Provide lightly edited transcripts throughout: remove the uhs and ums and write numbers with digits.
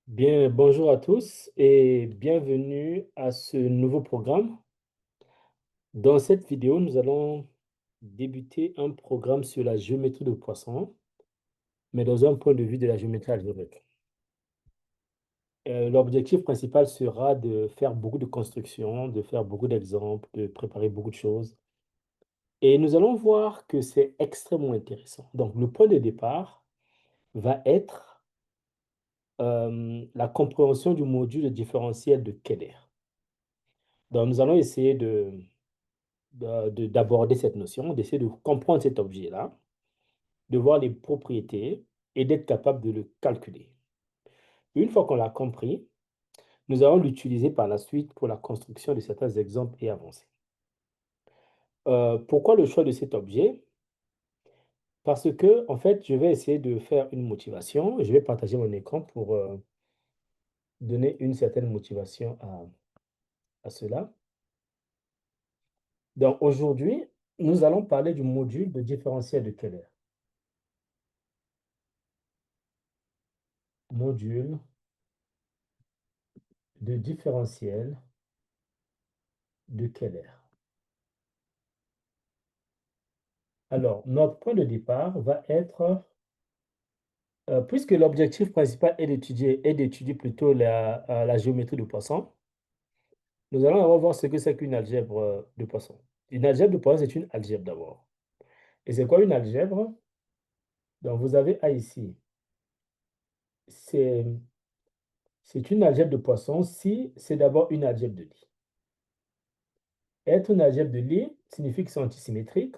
Bien, bonjour à tous et bienvenue à ce nouveau programme. Dans cette vidéo, nous allons débuter un programme sur la géométrie de Poisson, mais dans un point de vue de la géométrie algébrique. L'objectif principal sera de faire beaucoup de constructions, de faire beaucoup d'exemples, de préparer beaucoup de choses. Et nous allons voir que c'est extrêmement intéressant. Donc, le point de départ va être la compréhension du module différentiel de Keller. Donc, nous allons essayer d'aborder cette notion, d'essayer de comprendre cet objet-là, de voir les propriétés et d'être capable de le calculer. Une fois qu'on l'a compris, nous allons l'utiliser par la suite pour la construction de certains exemples et avancées. Pourquoi le choix de cet objet? Parce que, en fait, je vais essayer de faire une motivation. Je vais partager mon écran pour donner une certaine motivation à cela. Donc, aujourd'hui, nous allons parler du module de différentiel de Keller. Module de différentiel de Keller. Alors, notre point de départ va être, puisque l'objectif principal est d'étudier plutôt la géométrie de Poisson, nous allons d'abord voir ce que c'est qu'une algèbre de Poisson. Une algèbre de Poisson, c'est une algèbre d'abord. Et c'est quoi une algèbre? Donc, vous avez A ici. C'est une algèbre de Poisson si c'est d'abord une algèbre de Lie. Être une algèbre de Lie signifie que c'est antisymétrique.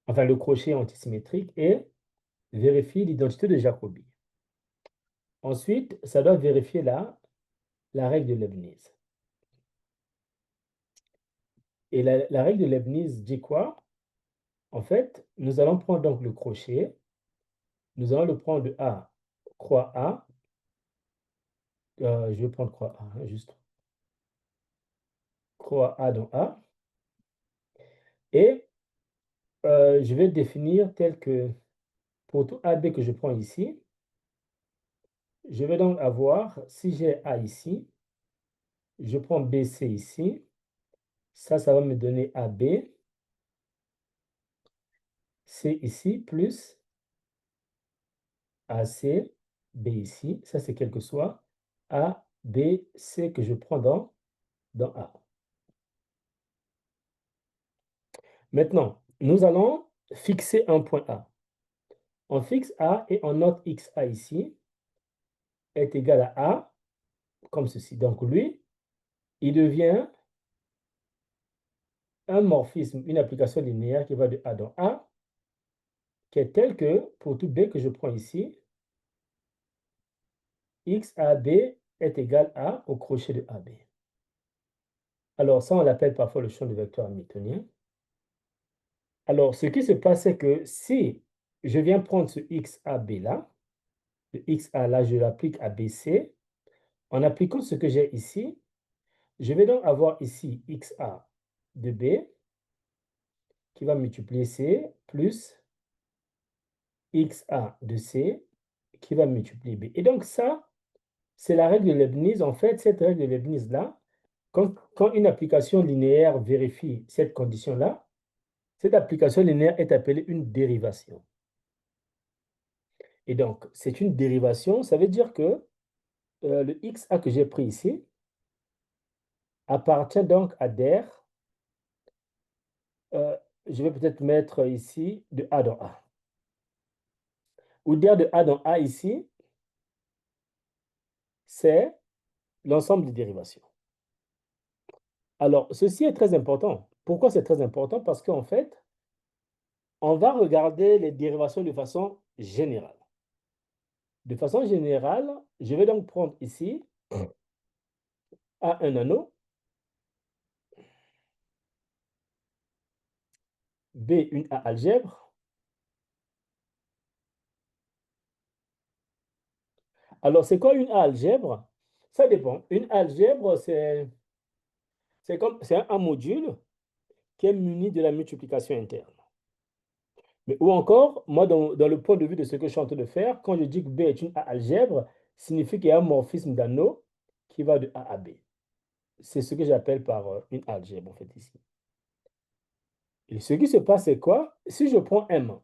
Enfin, le crochet est antisymétrique et vérifie l'identité de Jacobi. Ensuite, ça doit vérifier la règle de Leibniz. Et la règle de Leibniz dit quoi? En fait, nous allons prendre donc le crochet, nous allons le prendre de A, croix A, je vais prendre croix A, hein, juste croix A dans A, et je vais définir tel que pour tout AB que je prends ici, je vais donc avoir, si j'ai A ici, je prends BC ici, ça va me donner AB, C ici, plus AC, B ici, ça c'est quel que soit A, B, C que je prends dans A. Maintenant, nous allons fixer un point A. On fixe A et on note XA ici est égal à A, comme ceci. Donc lui, il devient un morphisme, une application linéaire qui va de A dans A, qui est tel que, pour tout B que je prends ici, XAB est égal à au crochet de AB. Alors ça, on l'appelle parfois le champ de vecteur hamiltonien. Alors, ce qui se passe, c'est que si je viens prendre ce XAB là, le XA là, je l'applique à BC, en appliquant ce que j'ai ici, je vais donc avoir ici XA de B qui va multiplier C plus XA de C qui va multiplier B. Et donc ça, c'est la règle de Leibniz. En fait, cette règle de Leibniz-là, quand une application linéaire vérifie cette condition-là, cette application linéaire est appelée une dérivation. Et donc, c'est une dérivation, ça veut dire que le XA que j'ai pris ici appartient donc à der. Je vais peut-être mettre ici de A dans A. Ou der de A dans A ici, c'est l'ensemble des dérivations. Alors, ceci est très important. Pourquoi c'est très important? Parce qu'en fait, on va regarder les dérivations de façon générale. De façon générale, je vais donc prendre ici A un anneau, B une A algèbre. Alors, c'est quoi une A algèbre? Ça dépend. Une algèbre, c'est un module qui est muni de la multiplication interne. Mais, ou encore, moi, dans le point de vue de ce que je suis en train de faire, quand je dis que B est une A algèbre, signifie qu'il y a un morphisme d'anneau qui va de A à B. C'est ce que j'appelle par une algèbre, en fait, ici. Et ce qui se passe, c'est quoi? Si je prends M,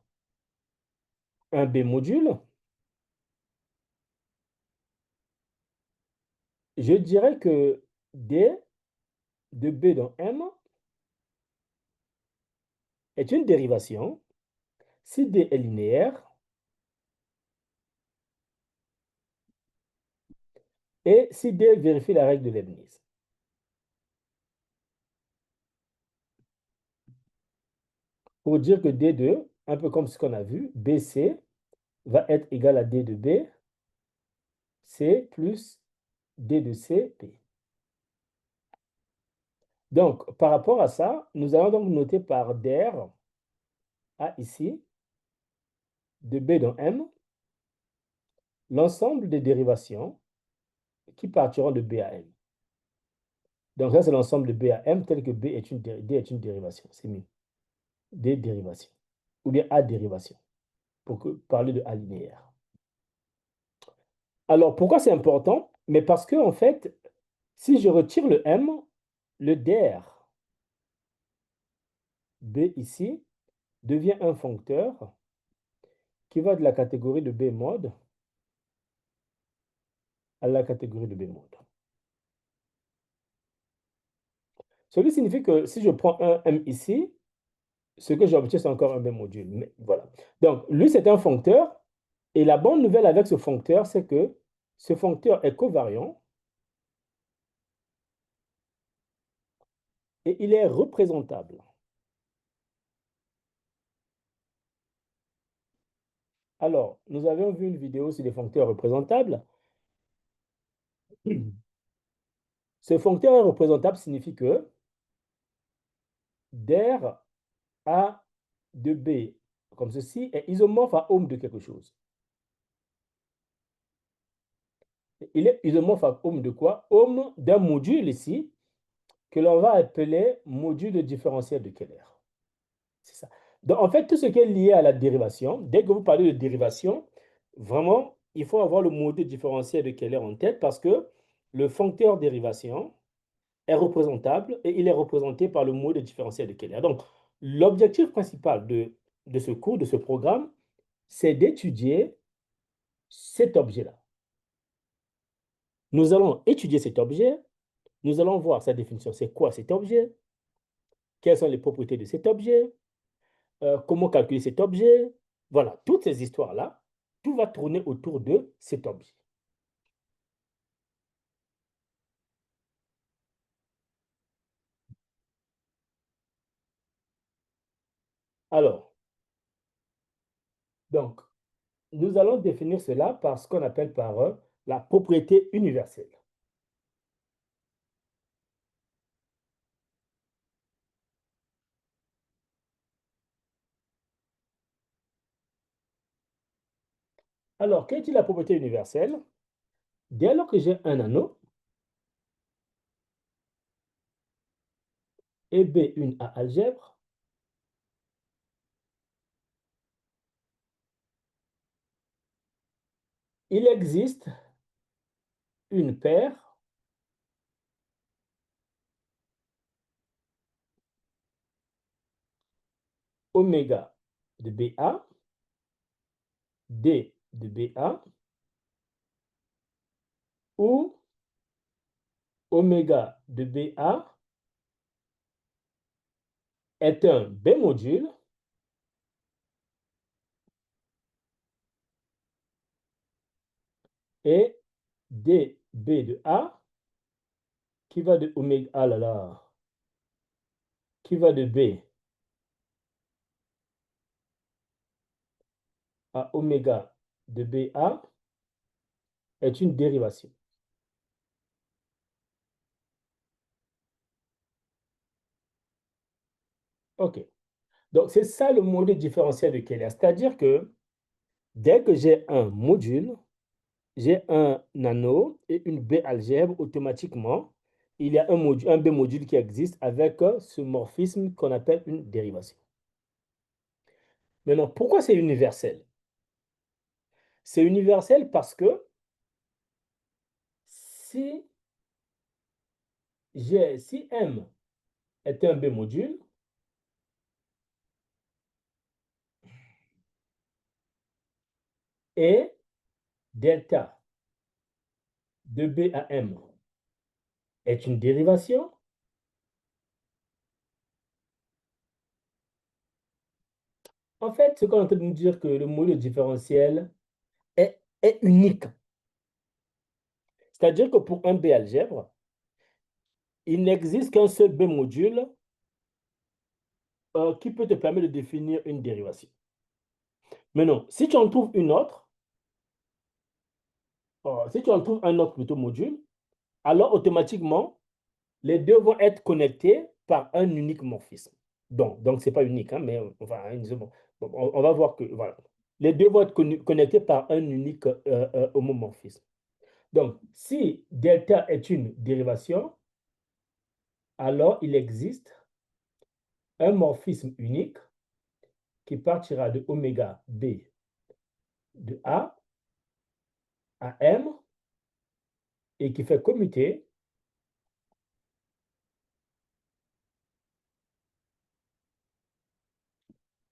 un B module, je dirais que D de B dans M est une dérivation. Si D est linéaire, et si D vérifie la règle de Leibniz. Pour dire que D2, un peu comme ce qu'on a vu, BC va être égal à D de B, C plus D de C, P. Donc, par rapport à ça, nous allons donc noter par der A ici, de B dans M, l'ensemble des dérivations qui partiront de B à M. Donc ça, c'est l'ensemble de B à M, tel que D est une dérivation. C'est mieux. D dérivation. Ou bien A dérivation, pour parler de A linéaire. Alors, pourquoi c'est important? Mais parce que, en fait, si je retire le M, le der B ici devient un foncteur qui va de la catégorie de B mod à la catégorie de B mod. Ce qui signifie que si je prends un M ici, ce que j'obtiens, c'est encore un B module. Mais voilà. Donc, lui, c'est un foncteur. Et la bonne nouvelle avec ce foncteur, c'est que ce foncteur est covariant et il est représentable. Alors, nous avions vu une vidéo sur les foncteurs représentables. Ce foncteur est représentable signifie que der A de B, comme ceci, est isomorphe à ohm de quelque chose. Il est isomorphe à ohm de quoi? Ohm d'un module ici, que l'on va appeler module de différentiel de Keller. C'est ça. Donc, en fait, tout ce qui est lié à la dérivation, dès que vous parlez de dérivation, vraiment, il faut avoir le module différentiel de Keller en tête parce que le foncteur dérivation est représentable et il est représenté par le module différentiel de Keller. Donc, l'objectif principal de ce cours, de ce programme, c'est d'étudier cet objet-là. Nous allons étudier cet objet, nous allons voir sa définition. C'est quoi cet objet? Quelles sont les propriétés de cet objet? Comment calculer cet objet? Voilà, toutes ces histoires-là, tout va tourner autour de cet objet. Alors, donc, nous allons définir cela par ce qu'on appelle par la propriété universelle. Alors, qu'est-il la propriété universelle? Dès lors que j'ai un anneau et B une A algèbre, il existe une paire oméga de BA, D de BA, où oméga de BA est un B module et dB de A qui va de oméga, ah là là, qui va de B à oméga de BA est une dérivation. OK. Donc, c'est ça le modèle différentiel de Keller. C'est-à-dire que dès que j'ai un module, j'ai un anneau et une B algèbre, automatiquement, il y a un B module qui existe avec ce morphisme qu'on appelle une dérivation. Maintenant, pourquoi c'est universel? C'est universel parce que si M est un B module, et delta de B à M est une dérivation, en fait, ce qu'on est en train de nous dire que le module différentiel est unique. C'est-à-dire que pour un B algèbre, il n'existe qu'un seul B module qui peut te permettre de définir une dérivation. Maintenant, si tu en trouves une autre, si tu en trouves un autre plutôt module, alors automatiquement, les deux vont être connectés par un unique morphisme. Donc ce n'est pas unique, hein, mais enfin, on va voir que voilà. Les deux vont être connectés par un unique homomorphisme. Donc, si delta est une dérivation, alors il existe un morphisme unique qui partira de oméga B de A à M et qui fait commuter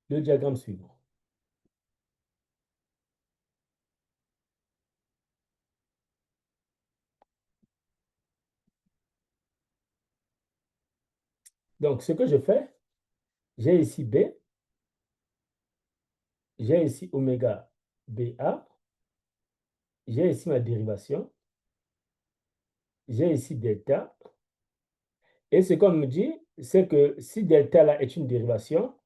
le diagramme suivant. Donc, ce que je fais, j'ai ici B, j'ai ici oméga BA, j'ai ici ma dérivation, j'ai ici delta, et ce qu'on me dit, c'est que si delta là est une dérivation,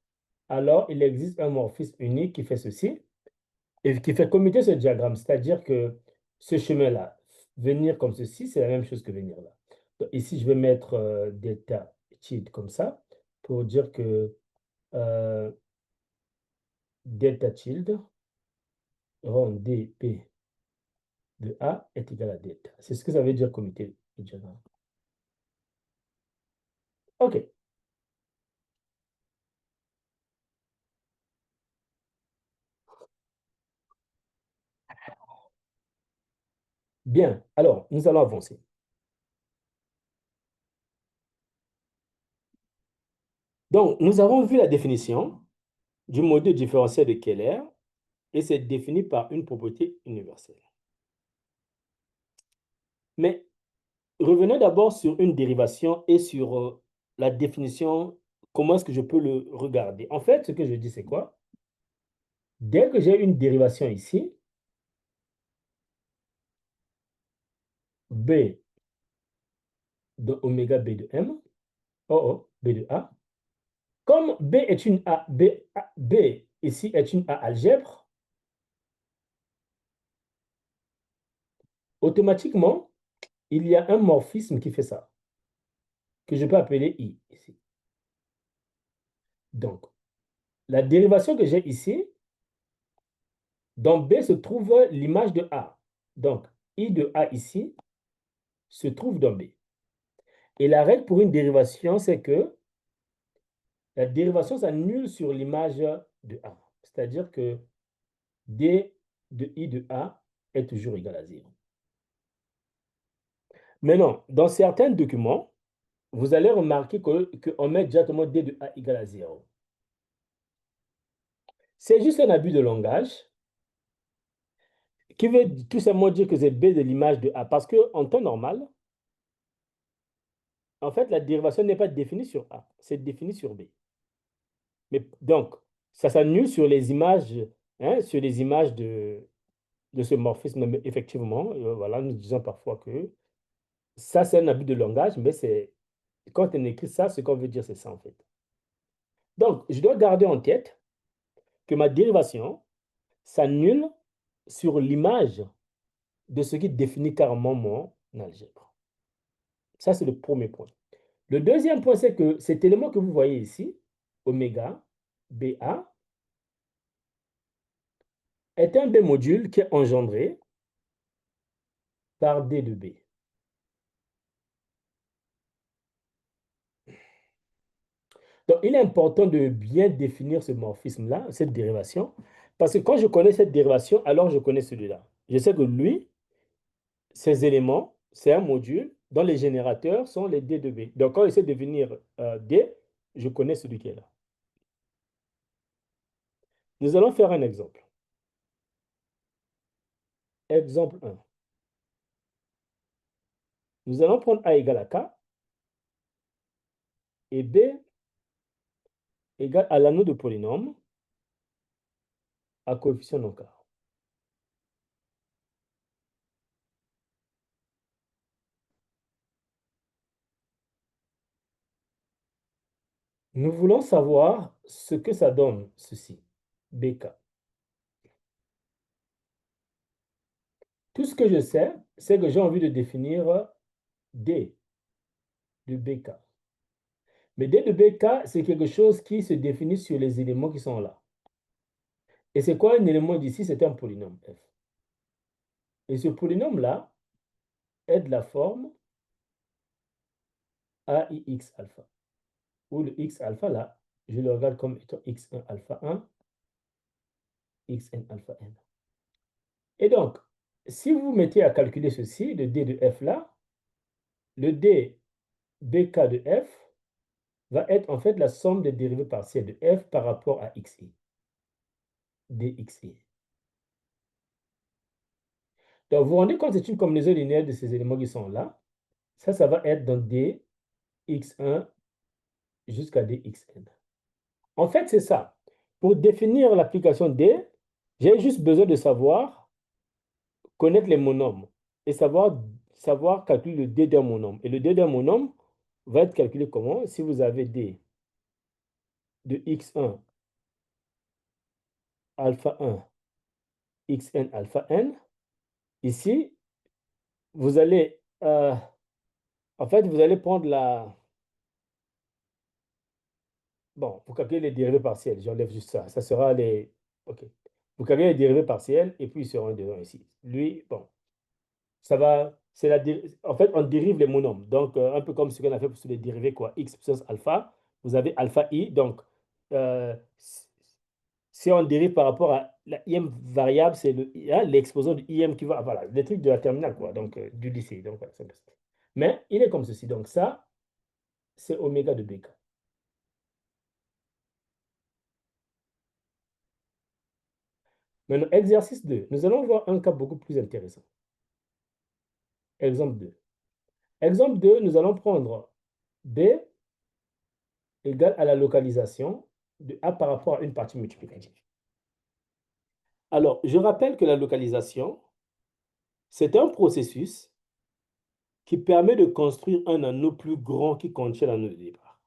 alors il existe un morphisme unique qui fait ceci, et qui fait commuter ce diagramme, c'est-à-dire que ce chemin-là, venir comme ceci, c'est la même chose que venir là. Donc, ici, je vais mettre delta tilde comme ça, pour dire que delta tilde rond dp de A est égal à delta. C'est ce que ça veut dire commuter le diagramme. OK. Bien. Alors, nous allons avancer. Donc, nous avons vu la définition du module différentiel de Keller et c'est défini par une propriété universelle. Mais revenons d'abord sur une dérivation et sur la définition, comment est-ce que je peux le regarder. En fait, ce que je dis, c'est quoi? Dès que j'ai une dérivation ici, B de oméga B de M, B de A, comme B est une B ici est une A algèbre, automatiquement, il y a un morphisme qui fait ça, que je peux appeler I ici. Donc, la dérivation que j'ai ici, dans B se trouve l'image de A. Donc, I de A ici se trouve dans B. Et la règle pour une dérivation, c'est que la dérivation s'annule sur l'image de A. C'est-à-dire que D de I de A est toujours égal à 0. Maintenant, dans certains documents, vous allez remarquer qu'on met directement D de A égal à 0. C'est juste un abus de langage qui veut tout simplement dire que c'est B de l'image de A. Parce qu'en temps normal, en fait, la dérivation n'est pas définie sur A, c'est défini sur B. Mais donc, ça s'annule sur les images, hein, sur les images de ce morphisme. Mais effectivement, voilà, nous disons parfois que ça, c'est un abus de langage, mais c'est quand on écrit ça, ce qu'on veut dire, c'est ça en fait. Donc, je dois garder en tête que ma dérivation s'annule sur l'image de ce qui définit carrément mon algèbre. Ça, c'est le premier point. Le deuxième point, c'est que cet élément que vous voyez ici, oméga BA, est un B module qui est engendré par D de B. Donc, il est important de bien définir ce morphisme-là, cette dérivation, parce que quand je connais cette dérivation, alors je connais celui-là. Je sais que lui, ces éléments c'est un module dont les générateurs sont les D de B. Donc, quand il essaie de devenir D, je connais celui qui est là. Nous allons faire un exemple. Exemple 1. Nous allons prendre A égale à K et B égale à l'anneau de polynôme à coefficient non quart. Nous voulons savoir ce que ça donne, ceci, BK. Tout ce que je sais, c'est que j'ai envie de définir D de BK. Mais D de BK, c'est quelque chose qui se définit sur les éléments qui sont là. Et c'est quoi un élément d'ici? C'est un polynôme F. Et ce polynôme-là est de la forme AIX alpha, où le X alpha là, je le regarde comme étant X1 alpha 1, Xn alpha n. Et donc, si vous mettez à calculer ceci, le D de F là, le D BK de F va être en fait la somme des dérivées partielles de F par rapport à XI, dXi. Donc, vous vous rendez compte, c'est une combinaison linéaire de ces éléments qui sont là. Ça va être dans dx1 jusqu'à dxn. En fait, c'est ça. Pour définir l'application D, j'ai juste besoin de savoir connaître les monômes et savoir calculer le D d'un monôme. Et le D d'un monôme va être calculé comment? Si vous avez D de x1 alpha 1 xn alpha n, ici, vous allez, en fait, vous allez prendre la... Bon, vous calculez les dérivées partielles. J'enlève juste ça. Ça sera les... OK. Vous calculez les dérivées partielles et puis ils seront dedans ici. Lui, bon, ça va... C'est la... En fait, on dérive les monômes. Donc, un peu comme ce qu'on a fait pour les dérivés, quoi. X puissance alpha, vous avez alpha i. Donc, euh, si on dérive par rapport à la im variable, c'est l'exposant du im qui va... Voilà, les trucs de la terminale, quoi. Donc, du lycée. Donc, voilà, mais il est comme ceci. Donc, ça, c'est oméga de bêta. Maintenant, exercice 2. Nous allons voir un cas beaucoup plus intéressant. Exemple 2. Exemple 2, nous allons prendre B égale à la localisation de A par rapport à une partie multiplicative. Alors, je rappelle que la localisation, c'est un processus qui permet de construire un anneau plus grand qui contient l'anneau de départ.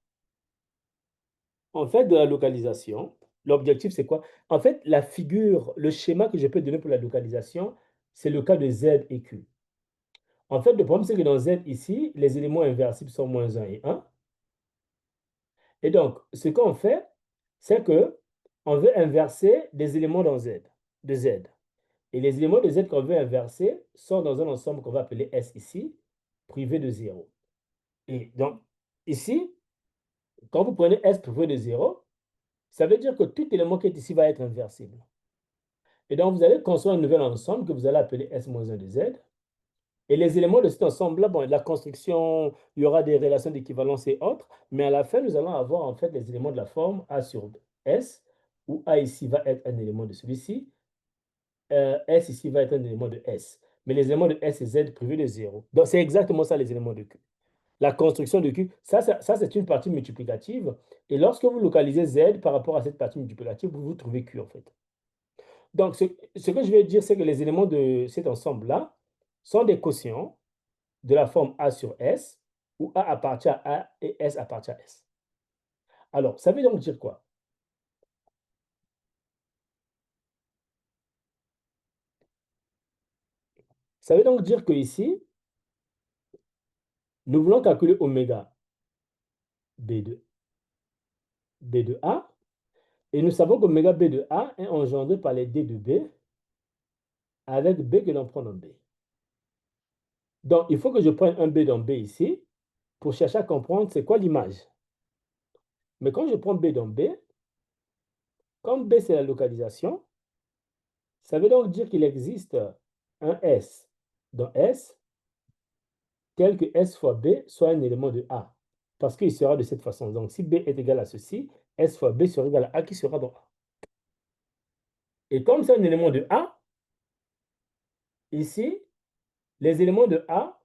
En fait, de la localisation, l'objectif, c'est quoi? En fait, la figure, le schéma que je peux donner pour la localisation, c'est le cas de Z et Q. En fait, le problème, c'est que dans Z ici, les éléments inversibles sont moins 1 et 1. Et donc, ce qu'on fait, c'est que on veut inverser des éléments dans Z, de Z. Et les éléments de Z qu'on veut inverser sont dans un ensemble qu'on va appeler S ici, privé de 0. Et donc, ici, quand vous prenez S privé de 0, ça veut dire que tout élément qui est ici va être inversible. Et donc, vous allez construire un nouvel ensemble que vous allez appeler S-1 de Z. Et les éléments de cet ensemble-là, bon, la construction, il y aura des relations d'équivalence et autres, mais à la fin, nous allons avoir en fait les éléments de la forme A sur S, où A ici va être un élément de celui-ci, S ici va être un élément de S. Mais les éléments de S et Z privés de 0. Donc, c'est exactement ça les éléments de Q. La construction de Q, ça c'est une partie multiplicative. Et lorsque vous localisez Z par rapport à cette partie multiplicative, vous trouvez Q en fait. Donc, ce que je vais dire, c'est que les éléments de cet ensemble-là sont des quotients de la forme A sur S, où A appartient à A et S appartient à S. Alors, ça veut donc dire quoi? Ça veut donc dire que ici, nous voulons calculer oméga B de A, et nous savons qu'oméga B de A est engendré par les D de B avec B que l'on prend dans B. Donc, il faut que je prenne un B dans B ici pour chercher à comprendre c'est quoi l'image. Mais quand je prends B dans B, comme B c'est la localisation, ça veut donc dire qu'il existe un S dans S tel que S fois B soit un élément de A. Parce qu'il sera de cette façon. Donc, si B est égal à ceci, S fois B sera égal à A qui sera dans A. Et comme c'est un élément de A, ici, les éléments de A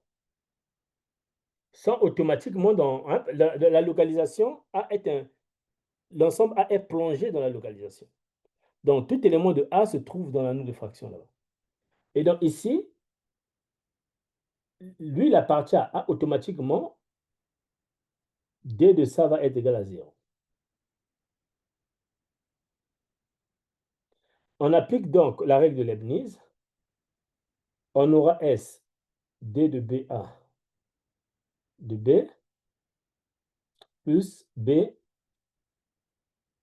sont automatiquement dans hein, la localisation A est un. L'ensemble A est plongé dans la localisation. Donc, tout élément de A se trouve dans l'anneau de fraction là-bas. Et donc, ici, lui, il appartient à A automatiquement. D de ça va être égal à 0. On applique donc la règle de Leibniz. On aura S, D de BA de B, plus B,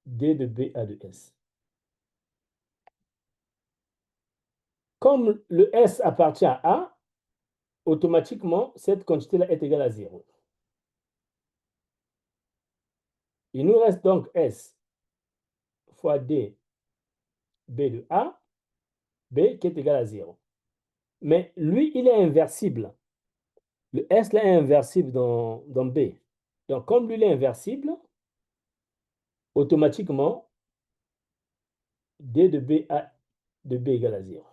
D de BA de S. Comme le S appartient à A, automatiquement, cette quantité-là est égale à 0. Il nous reste donc S fois D, B de A, B qui est égal à 0. Mais lui, il est inversible. Le S là est inversible dans B. Donc, comme lui, il est inversible, automatiquement, D de B, A de B égale à 0.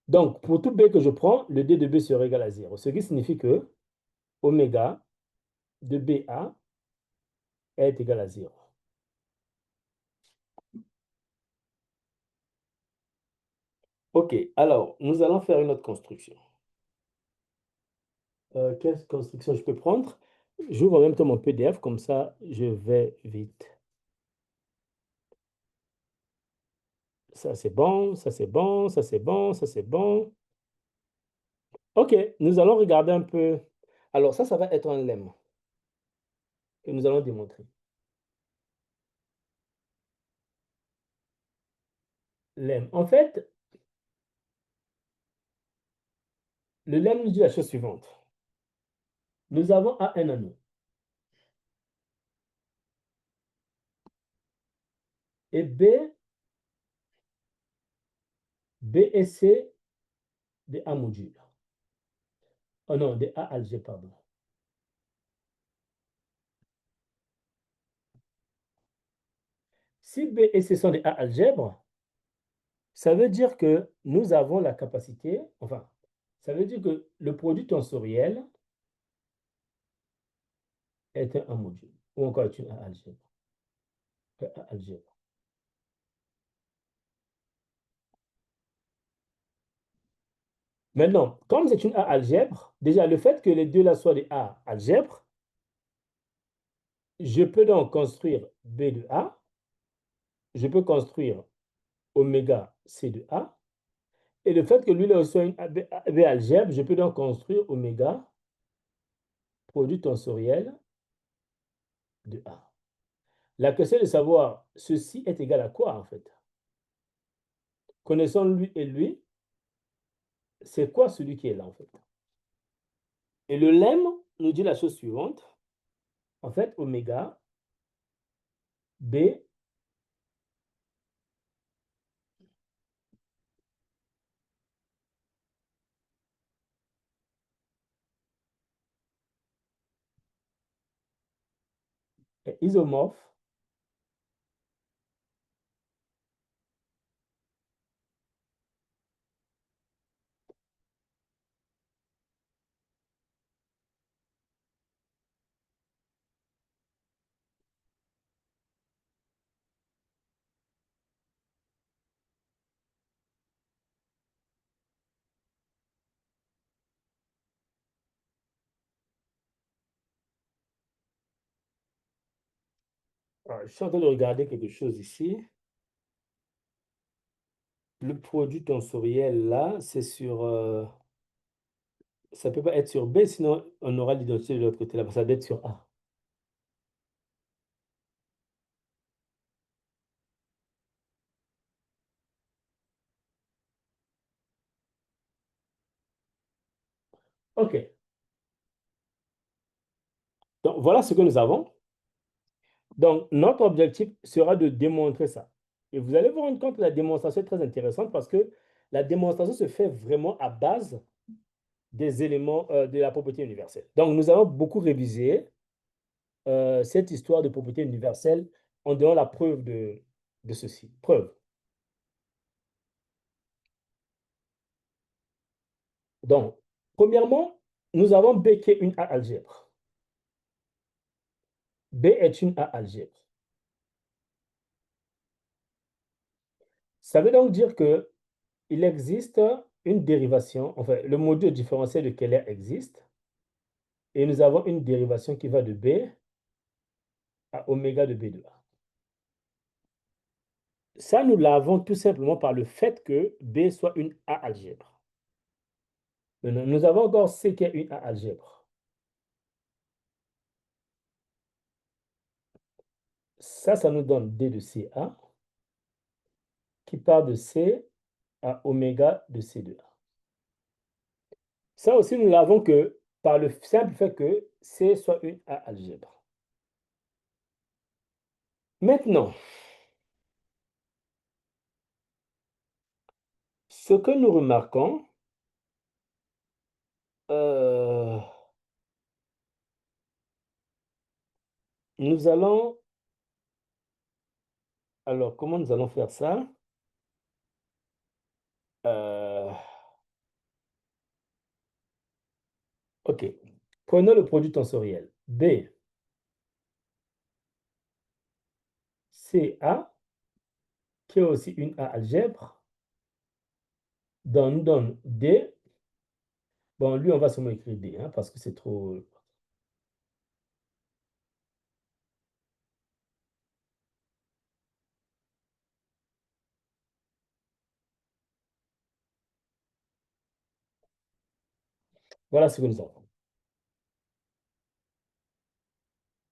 Donc, pour tout B que je prends, le D de B sera égal à 0. Ce qui signifie que oméga de BA est égal à 0. OK, alors, nous allons faire une autre construction. Quelle construction je peux prendre? J'ouvre en même temps mon PDF, comme ça, je vais vite. Ça, c'est bon, ça, c'est bon, ça, c'est bon, ça, c'est bon. OK, nous allons regarder un peu. Alors, ça va être un lemme que nous allons démontrer. Lemme. En fait, le lemme nous dit la chose suivante. Nous avons A un anneau. Et B et C des A modules. Oh non, des A algèbres, pardon. Si B et C sont des A algèbres, ça veut dire que nous avons la capacité, enfin, ça veut dire que le produit tensoriel est un A module, ou encore est une A algèbre. A algèbre. Maintenant, comme c'est une A algèbre, déjà le fait que les deux là soient des A algèbres, je peux donc construire B de A, je peux construire oméga C de A, et le fait que lui là soit une B algèbre, je peux donc construire oméga produit tensoriel de A. La question est de savoir ceci est égal à quoi en fait. Connaissons lui et lui, c'est quoi celui qui est là en fait. Et le lemme nous dit la chose suivante. En fait, oméga B est isomorphe je suis en train de regarder quelque chose ici. Le produit tensoriel là, c'est sur. Ça ne peut pas être sur B, sinon on aura l'identité de l'autre côté là. Ça doit être sur A. OK. Donc voilà ce que nous avons. Donc notre objectif sera de démontrer ça. Et vous allez vous rendre compte que la démonstration est très intéressante parce que la démonstration se fait vraiment à base des éléments de la propriété universelle. Donc, nous allons beaucoup réviser cette histoire de propriété universelle en donnant la preuve de ceci. Preuve. Donc, premièrement, nous avons B qui est une A algèbre. B est une A algèbre. Ça veut donc dire que il existe une dérivation, enfin, le module différentiel de Keller existe, et nous avons une dérivation qui va de B à oméga de B de A. Ça, nous l'avons tout simplement par le fait que B soit une A algèbre. Maintenant, nous avons encore C qui est une A algèbre. Ça nous donne D de CA qui part de C à oméga de C de A. Ça aussi, nous l'avons que par le simple fait que C soit une A algèbre. Maintenant, ce que nous remarquons, nous allons... Alors, comment nous allons faire ça? OK. Prenons le produit tensoriel. B, C, A, qui est aussi une A algèbre, nous donne D. Bon, lui, on va seulement écrire D, hein, parce que c'est trop... Voilà ce que nous avons.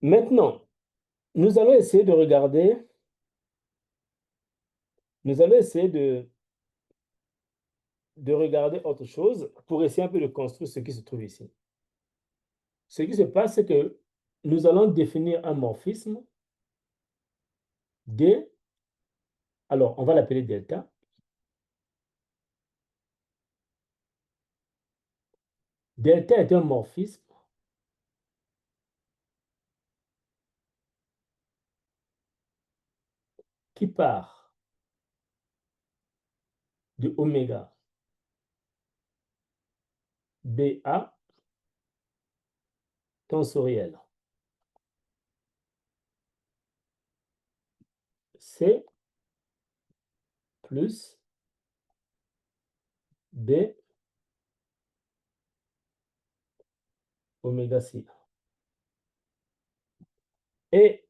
Maintenant, nous allons essayer de regarder, nous allons essayer de regarder autre chose pour essayer un peu de construire ce qui se trouve ici. Ce qui se passe, c'est que nous allons définir un morphisme D. Alors, on va l'appeler delta. Delta est un morphisme qui part de oméga BA tensoriel C plus B oméga C. Et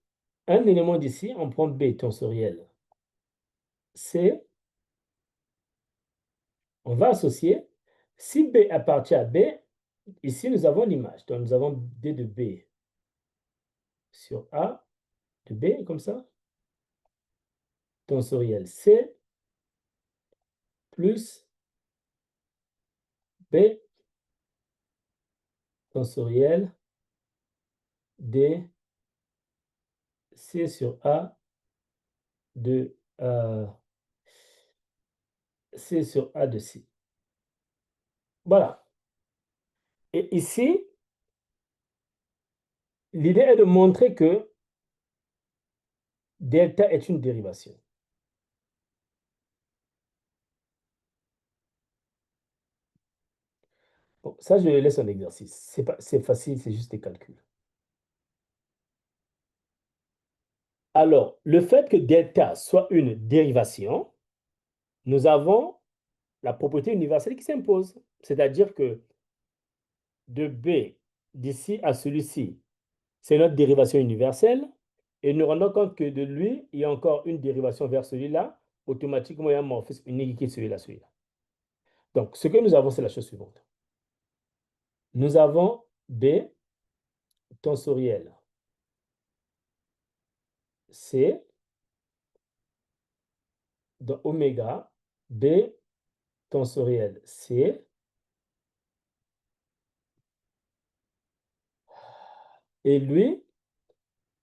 un élément d'ici, on prend B tensoriel C, on va associer. Si B appartient à B, ici nous avons l'image. Donc nous avons D de B sur A de B, comme ça. Tensoriel C plus B tensoriel D C sur A de C sur A de C. Voilà. Et ici, l'idée est de montrer que delta est une dérivation. Bon, ça, je laisse un exercice. C'est facile, c'est juste des calculs. Alors, le fait que delta soit une dérivation, nous avons la propriété universelle qui s'impose. C'est-à-dire que de B d'ici à celui-ci, c'est notre dérivation universelle. Et nous rendons compte que de lui, il y a encore une dérivation vers celui-là. Automatiquement, il y a un morphisme unique qui est celui-là, celui-là. Donc, ce que nous avons, c'est la chose suivante. Nous avons B tensoriel C dans oméga B tensoriel C et lui,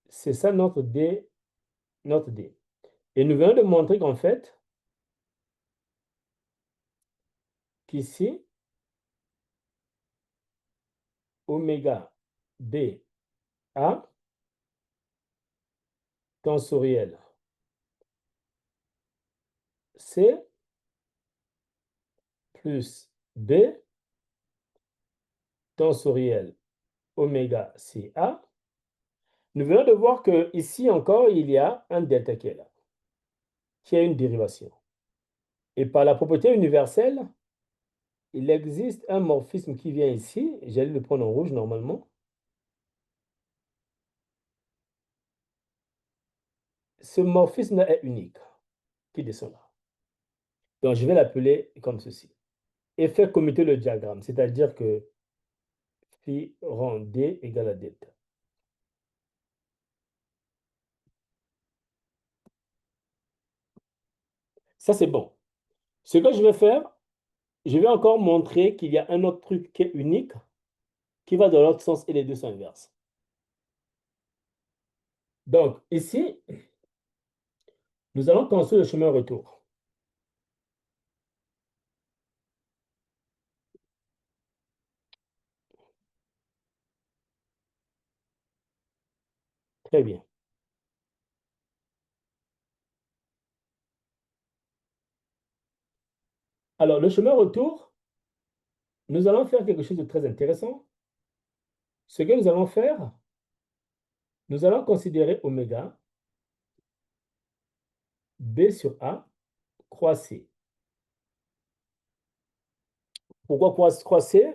c'est ça notre D, notre D. Et nous venons de montrer qu'en fait, qu'ici, oméga B A tensoriel C plus B tensoriel oméga CA. Nous venons de voir que ici encore, il y a un delta qui est là, qui a une dérivation. Et par la propriété universelle, il existe un morphisme qui vient ici. J'allais le prendre en rouge normalement. Ce morphisme est unique, qui descend là. Donc, je vais l'appeler comme ceci. Effet commutateur le diagramme, c'est-à-dire que phi rond D égale à delta. Ça, c'est bon. Ce que je vais faire, je vais encore montrer qu'il y a un autre truc qui est unique, qui va dans l'autre sens et les deux sont inverses. Donc, ici, nous allons construire le chemin retour. Très bien. Alors, le chemin retour, nous allons faire quelque chose de très intéressant. Ce que nous allons faire, nous allons considérer oméga B sur A croisé. Pourquoi croisé?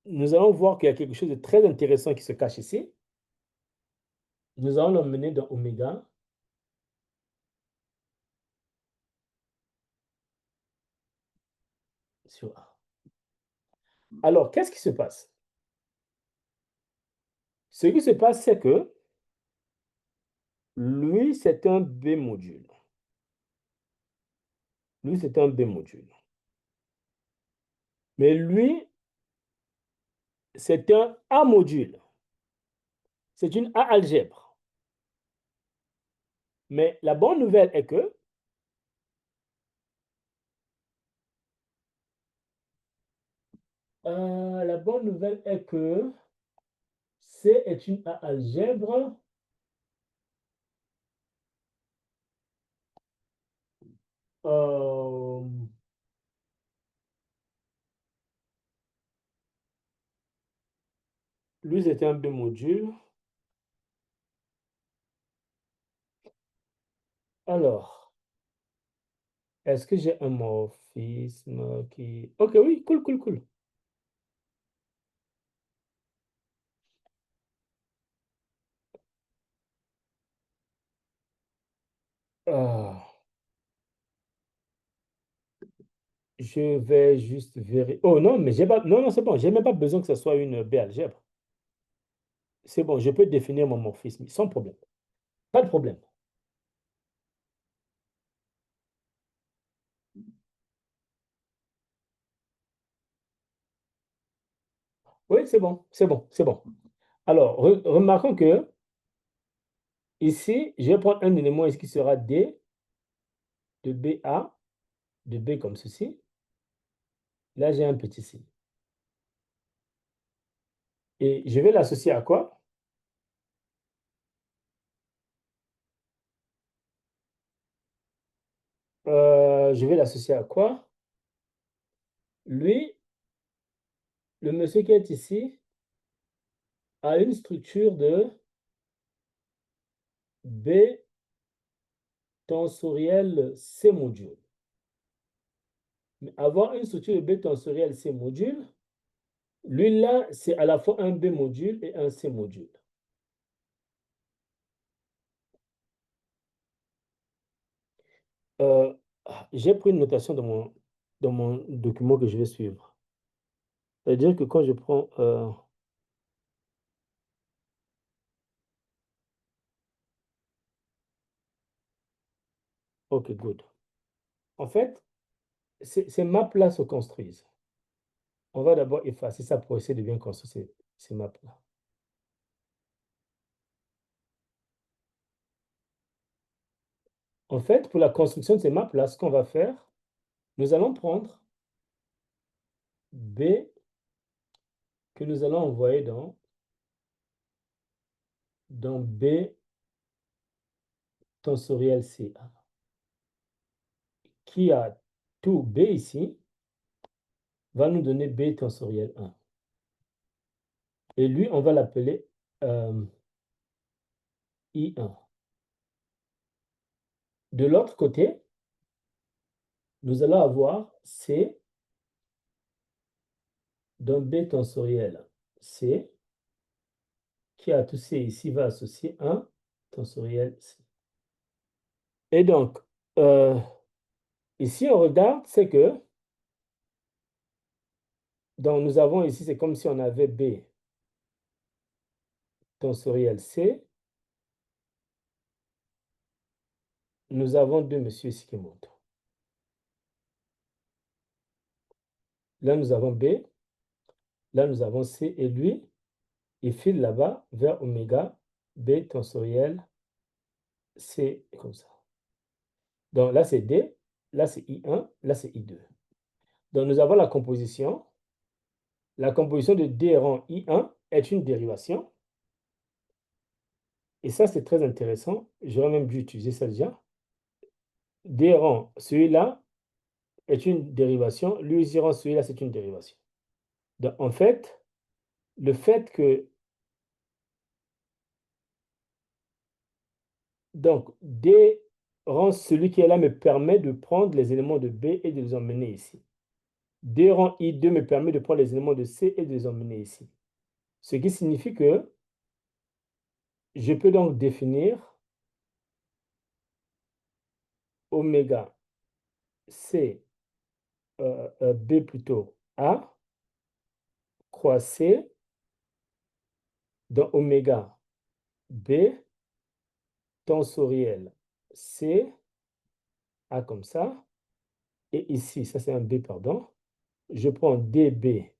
Nous allons voir qu'il y a quelque chose de très intéressant qui se cache ici. Nous allons l'emmener dans oméga sur A. Alors, qu'est-ce qui se passe? Ce qui se passe, c'est que lui, c'est un B module. Lui, c'est un B module. Mais lui, c'est un A module. C'est une A algèbre. Mais la bonne nouvelle est que la bonne nouvelle est que C est une A algèbre. Euh, lui, c'était un B module. Alors, est-ce que j'ai un morphisme qui... Ok, oui, cool, cool, cool. Ah, je vais juste vérifier. Oh non, mais j'ai pas... Non, non, c'est bon. J'ai même pas besoin que ce soit une B algèbre. C'est bon, je peux définir mon morphisme sans problème. Pas de problème. Oui, c'est bon, c'est bon, c'est bon. Alors, remarquons que ici, je vais prendre un élément ici qui sera D de BA, de B comme ceci. Là, j'ai un petit C. Et je vais l'associer à quoi? Je vais l'associer à quoi? Lui, le monsieur qui est ici, a une structure de B tensoriel C module. Mais avoir une structure de B tensoriel C module, lui là, c'est à la fois un B module et un C module. Euh, j'ai pris une notation dans mon document que je vais suivre. C'est-à-dire que quand je prends... ok, good. En fait, ces maps-là se construisent. On va d'abord effacer ça pour essayer de bien construire ces maps-là. En fait, pour la construction de ces maps-là, ce qu'on va faire, nous allons prendre B que nous allons envoyer dans B tensoriel CA, qui a tout B ici, va nous donner B tensoriel 1. Et lui, on va l'appeler I1. De l'autre côté, nous allons avoir C dans B tensoriel C, qui a tout C ici, va associer 1 tensoriel C. Et donc, ici, on regarde, c'est que, donc nous avons ici, c'est comme si on avait B tensoriel C. Nous avons deux messieurs ici qui montent. Là, nous avons B. Là, nous avons C. Et lui, il file là-bas vers oméga B tensoriel C, comme ça. Donc là, c'est D. Là, c'est I1. Là, c'est I2. Donc, nous avons la composition. La composition de D rang I1 est une dérivation. Et ça, c'est très intéressant. J'aurais même dû utiliser ça déjà. D rang, celui-là, est une dérivation. Lui, rang, celui-là, c'est une dérivation. Donc, en fait, le fait que... Donc, D rang, celui qui est là, me permet de prendre les éléments de B et de les emmener ici. D rang I2 me permet de prendre les éléments de C et de les emmener ici. Ce qui signifie que je peux donc définir oméga C, B plutôt A, croix C, dans oméga B, tensoriel C, A comme ça, et ici, ça c'est un B, pardon, je prends DB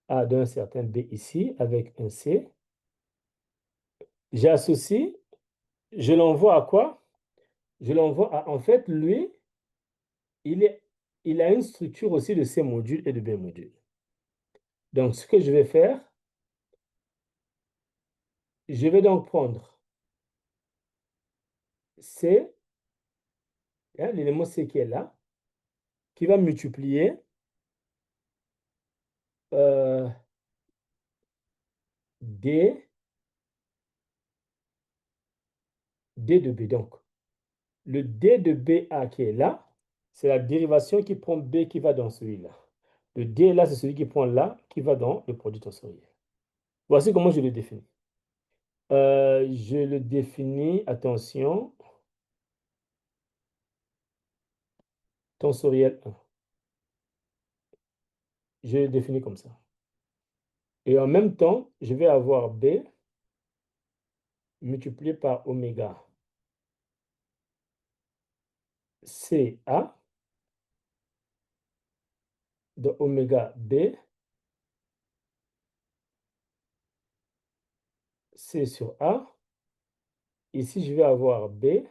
A d'un certain B ici, avec un C, j'associe, je l'envoie à quoi? Je l'envoie à, en fait, lui, il a une structure aussi de C modules et de B modules. Donc, ce que je vais faire, je vais donc prendre C, hein, l'élément C qui est là, qui va multiplier D, D de B. Donc, le D de BA qui est là, c'est la dérivation qui prend B qui va dans celui-là. Le D là, c'est celui qui prend là, qui va dans le produit tensoriel. Voici comment je le définis. Je le définis, attention, tensoriel 1. Je le définis comme ça. Et en même temps, je vais avoir B multiplié par oméga CA de oméga B C sur A. Ici, je vais avoir B.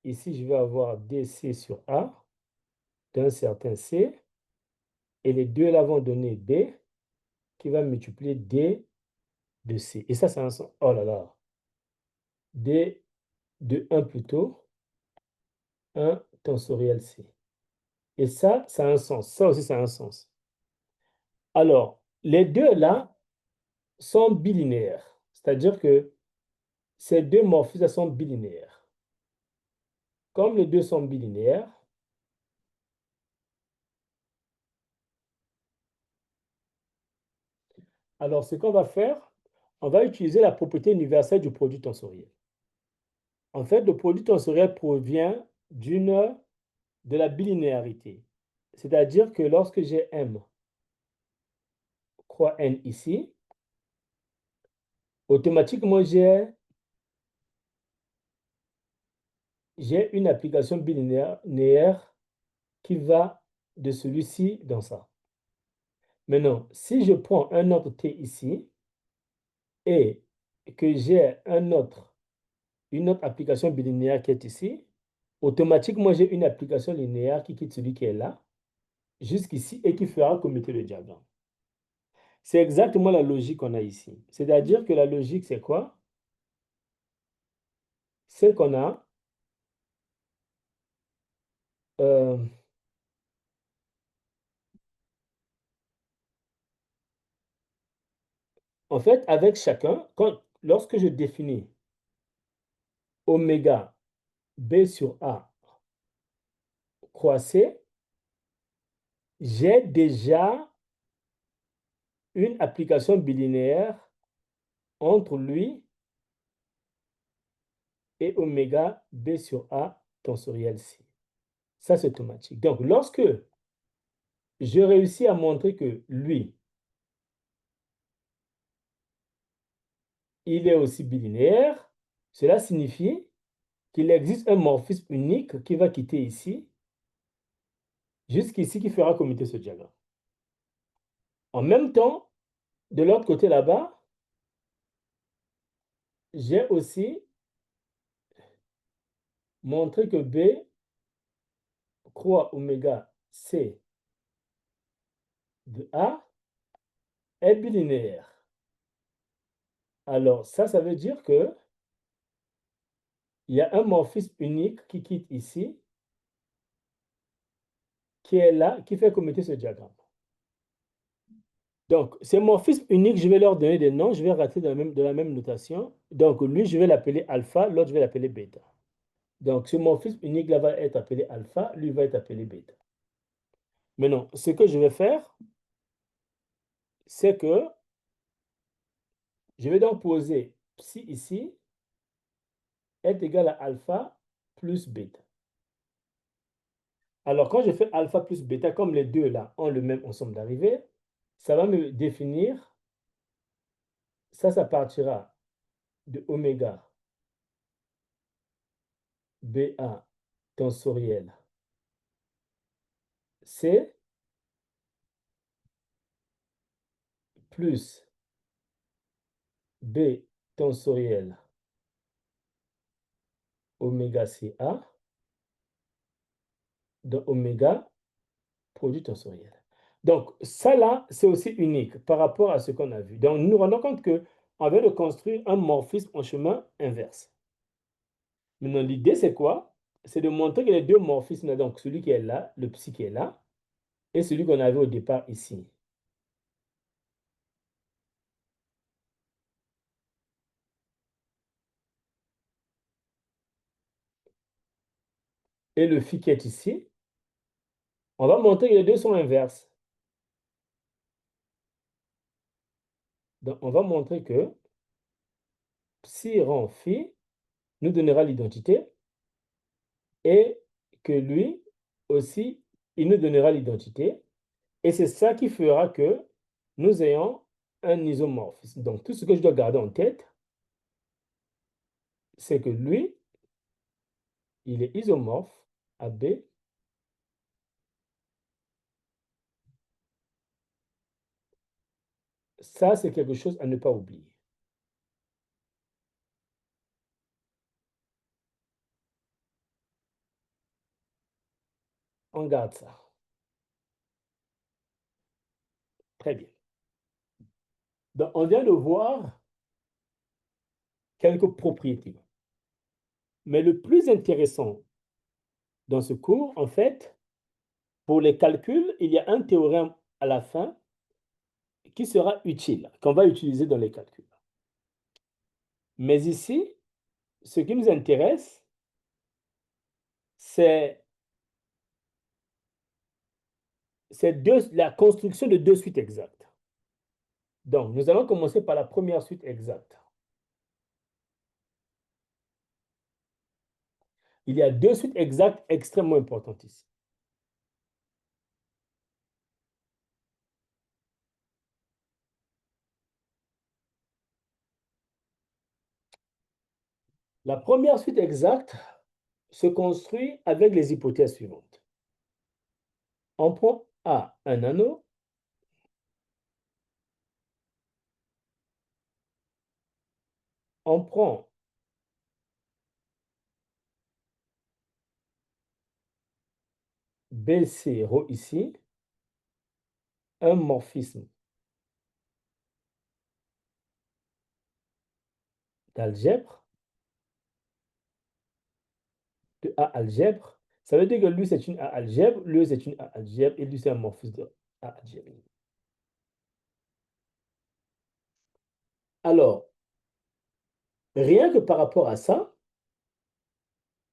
Ici, je vais avoir DC sur A d'un certain C. Et les deux là vont donner B qui va multiplier D de C. Et ça, c'est un sens. Oh là là. D de 1 plutôt. 1 tensoriel C. Et ça a un sens. Ça aussi, ça a un sens. Alors, les deux là sont bilinéaires. C'est-à-dire que ces deux morphismes sont bilinéaires. Comme les deux sont bilinéaires, alors ce qu'on va faire, on va utiliser la propriété universelle du produit tensoriel. En fait, le produit tensoriel provient de la bilinéarité. C'est-à-dire que lorsque j'ai M croix N ici, automatiquement j'ai une application bilinéaire qui va de celui-ci dans ça. Maintenant, si je prends un autre T ici et que j'ai une autre application bilinéaire qui est ici, automatiquement j'ai une application linéaire qui quitte celui qui est là jusqu'ici et qui fera commuter le diagramme. C'est exactement la logique qu'on a ici. C'est-à-dire que la logique, c'est quoi? C'est qu'on a, euh, en fait, avec chacun, lorsque je définis oméga B sur A croisé, j'ai déjà une application bilinéaire entre lui et oméga B sur A tensoriel C. Ça, c'est automatique. Donc, lorsque je réussis à montrer que lui, il est aussi bilinéaire, cela signifie qu'il existe un morphisme unique qui va quitter ici, jusqu'ici, qui fera commiter ce diagramme. En même temps, de l'autre côté là-bas, j'ai aussi montré que B croix oméga C de A est bilinéaire. Alors, ça veut dire que il y a un morphisme unique qui quitte ici, qui est là, qui fait commuter ce diagramme. Donc, ces morphismes uniques, je vais leur donner des noms, je vais rater de la même notation. Donc, lui, je vais l'appeler alpha, l'autre, je vais l'appeler bêta. Donc, ce morphisme unique-là va être appelé alpha, lui va être appelé bêta. Maintenant, ce que je vais faire, c'est que je vais donc poser psi ici est égal à alpha plus bêta. Alors, quand je fais alpha plus bêta, comme les deux là ont le même ensemble d'arrivées, ça va me définir, ça partira de oméga BA tensoriel C plus B tensoriel oméga CA de oméga produit tensoriel. Donc, ça là, c'est aussi unique par rapport à ce qu'on a vu. Donc, nous nous rendons compte qu'on vient de construire un morphisme en chemin inverse. Maintenant, l'idée, c'est quoi? C'est de montrer que les deux morphismes, donc celui qui est là, le psi qui est là, et celui qu'on avait au départ ici. Et le phi qui est ici, on va montrer que les deux sont inverses. Donc, on va montrer que psi rang phi nous donnera l'identité et que lui aussi, il nous donnera l'identité. Et c'est ça qui fera que nous ayons un isomorphisme. Donc, tout ce que je dois garder en tête, c'est que lui, il est isomorphe à B. Ça, c'est quelque chose à ne pas oublier. On garde ça. Très bien. Donc, on vient de voir quelques propriétés. Mais le plus intéressant dans ce cours, en fait, pour les calculs, il y a un théorème à la fin qui sera utile, qu'on va utiliser dans les calculs. Mais ici, ce qui nous intéresse, c'est la construction de deux suites exactes. Donc, nous allons commencer par la première suite exacte. Il y a deux suites exactes extrêmement importantes ici. La première suite exacte se construit avec les hypothèses suivantes. On prend A, un anneau. On prend BC rho ici, un morphisme d'algèbre, de A algèbre. Ça veut dire que lui, c'est une A algèbre, lui, c'est une A algèbre, et lui, c'est un morphisme de A algèbre. Alors, rien que par rapport à ça,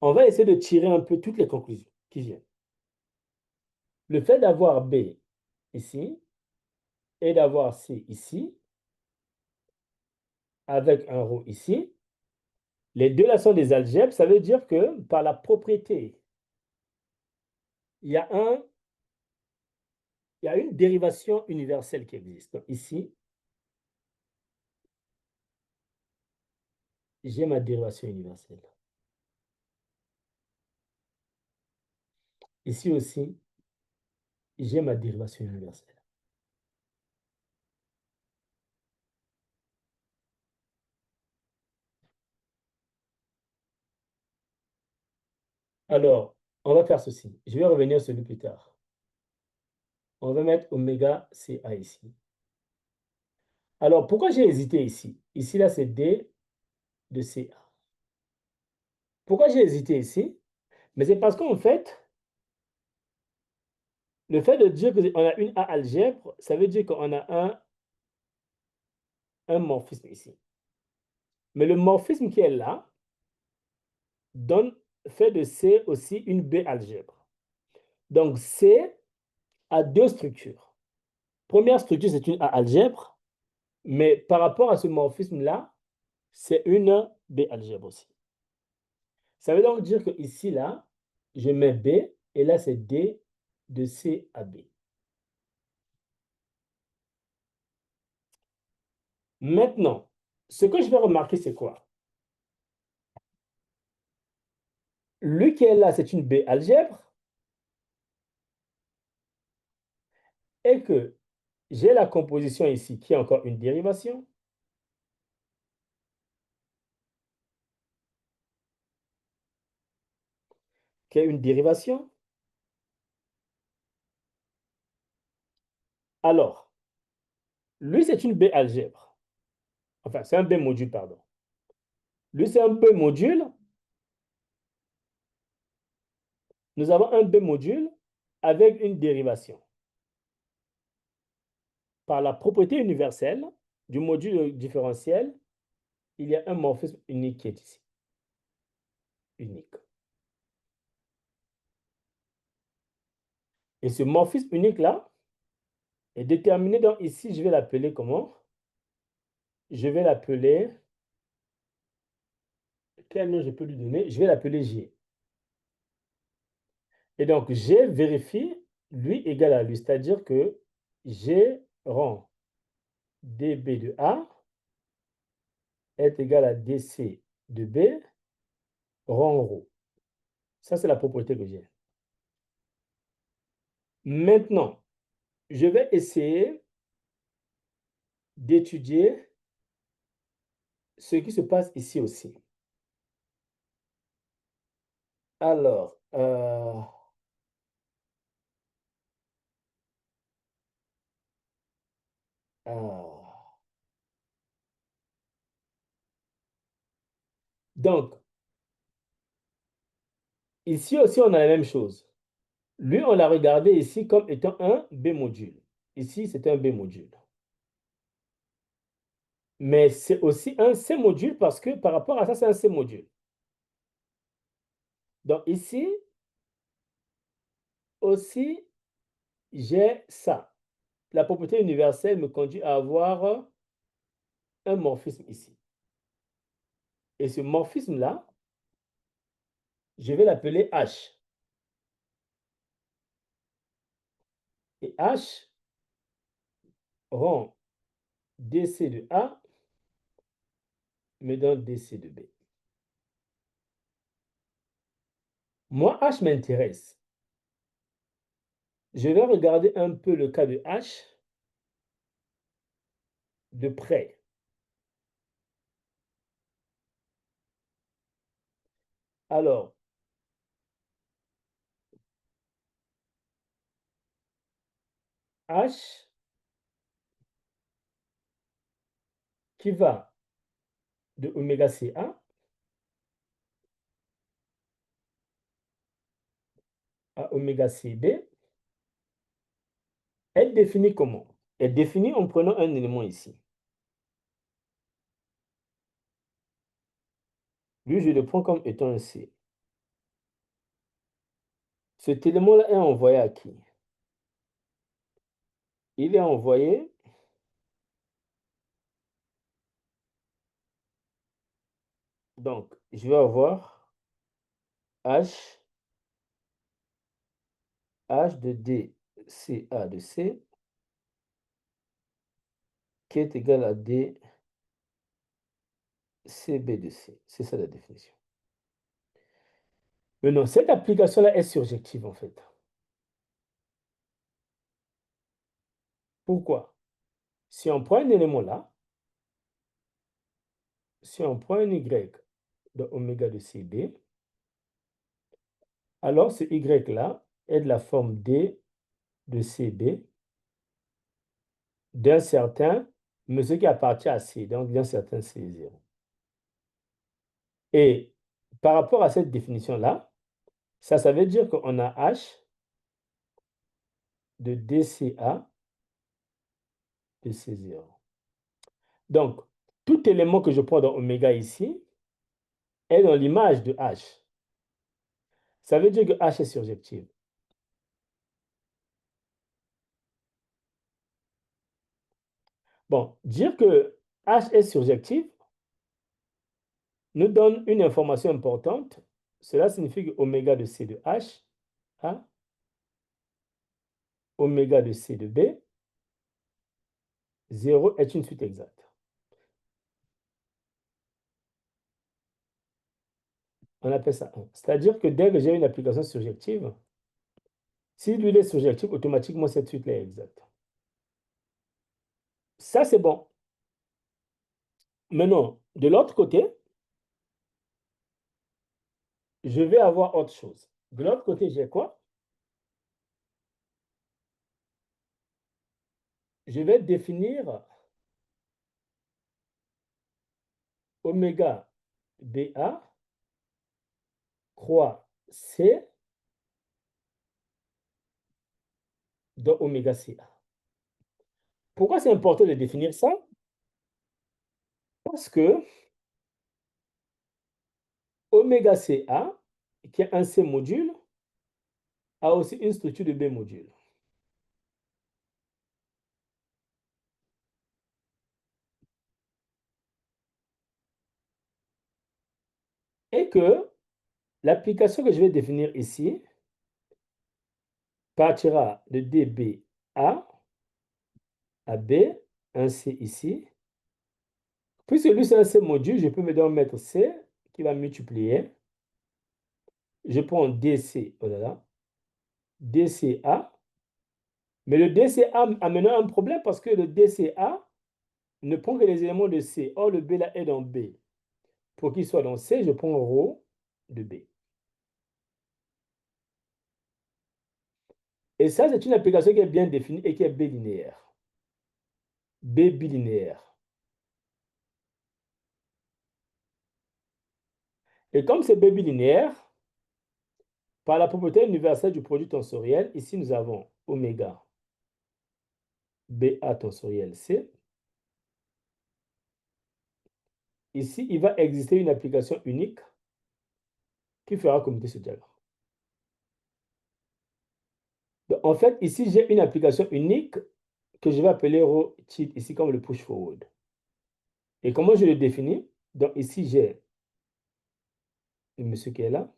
on va essayer de tirer un peu toutes les conclusions qui viennent. Le fait d'avoir B ici et d'avoir C ici, avec un rho ici, les deux là sont des algèbres, ça veut dire que par la propriété, il y a une dérivation universelle qui existe. Donc ici, j'ai ma dérivation universelle. Ici aussi, j'ai ma dérivation universelle. Alors, on va faire ceci. Je vais revenir sur lui plus tard. On va mettre oméga CA ici. Alors, pourquoi j'ai hésité ici? Ici, là, c'est D de CA. Pourquoi j'ai hésité ici? Mais c'est parce qu'en fait, le fait de dire qu'on a une A algèbre, ça veut dire qu'on a un morphisme ici. Mais le morphisme qui est là fait de C aussi une B algèbre. Donc C a deux structures. Première structure, c'est une A algèbre, mais par rapport à ce morphisme-là, c'est une B algèbre aussi. Ça veut donc dire que ici, là, je mets B, et là, c'est D de C à B. Maintenant, ce que je vais remarquer, c'est quoi? Lui qui est là, c'est une B algèbre, et que j'ai la composition ici qui est encore une dérivation. Qui est une dérivation. Alors, lui, c'est une B algèbre. Enfin, c'est un B module, pardon. Lui, c'est un B module. Nous avons un B module avec une dérivation. Par la propriété universelle du module différentiel, il y a un morphisme unique qui est ici. Unique. Et ce morphisme unique-là est déterminé. Donc ici, je vais l'appeler comment? Je vais l'appeler... Quel nom je peux lui donner? Je vais l'appeler G. Et donc, G vérifie lui égal à lui. C'est-à-dire que G rend dB de A est égal à dC de B rond rho. Ça, c'est la propriété que j'ai. Maintenant, je vais essayer d'étudier ce qui se passe ici aussi. Alors, donc, ici aussi, on a la même chose. Lui, on l'a regardé ici comme étant un B module. Ici, c'est un B module. Mais c'est aussi un C module parce que par rapport à ça, c'est un C module. Donc ici, aussi, j'ai ça. La propriété universelle me conduit à avoir un morphisme ici. Et ce morphisme-là, je vais l'appeler H. Et H rend dC de A me donne dC de B. Moi, H m'intéresse. Je vais regarder un peu le cas de H de près. Alors, H qui va de oméga CA à oméga CB est définie comment? Est définie en prenant un élément ici. Lui, je le prends comme étant un C. Cet élément-là est envoyé à qui? Il est envoyé donc, je vais avoir H de D, CA de C, qui est égal à D, CB de C. C'est ça la définition. Maintenant, cette application-là est surjective, en fait. Pourquoi? Si on prend un élément là, si on prend un Y de oméga de CB, alors ce Y-là est de la forme D de CB d'un certain monsieur qui appartient à C, donc d'un certain C0. Et par rapport à cette définition-là, ça veut dire qu'on a H de DCA de C0. Donc, tout élément que je prends dans oméga ici est dans l'image de H. Ça veut dire que H est surjective. Bon, dire que H est surjective nous donne une information importante. Cela signifie que oméga de C de H à oméga de C de B, 0 est une suite exacte. On appelle ça 1. C'est-à-dire que dès que j'ai une application surjective, si lui est surjectif, automatiquement cette suite-là est exacte. Ça, c'est bon. Maintenant, de l'autre côté, je vais avoir autre chose. De l'autre côté, j'ai quoi? Je vais définir oméga BA croix C de oméga CA. Pourquoi c'est important de définir ça? Parce que oméga CA, qui est un C module, a aussi une structure de B module. Et que l'application que je vais définir ici partira de DBA à B, un C ici. Puisque lui, c'est un C module, je peux me donc mettre C qui va multiplier. Je prends DC, oh là là, DCA. Mais le DCA amène un problème parce que le DCA ne prend que les éléments de C. Or, le B là est dans B. Pour qu'il soit dans C, je prends ρ de B. Et ça, c'est une application qui est bien définie et qui est bilinéaire. B bilinéaire. Et comme c'est B bilinéaire, par la propriété universelle du produit tensoriel, ici nous avons oméga BA tensoriel C. Ici, il va exister une application unique qui fera commiter ce diagramme. Donc, en fait, ici, j'ai une application unique que je vais appeler ρ type, ici comme le push forward. Et comment je le définis? Donc, ici, j'ai le monsieur qui est là,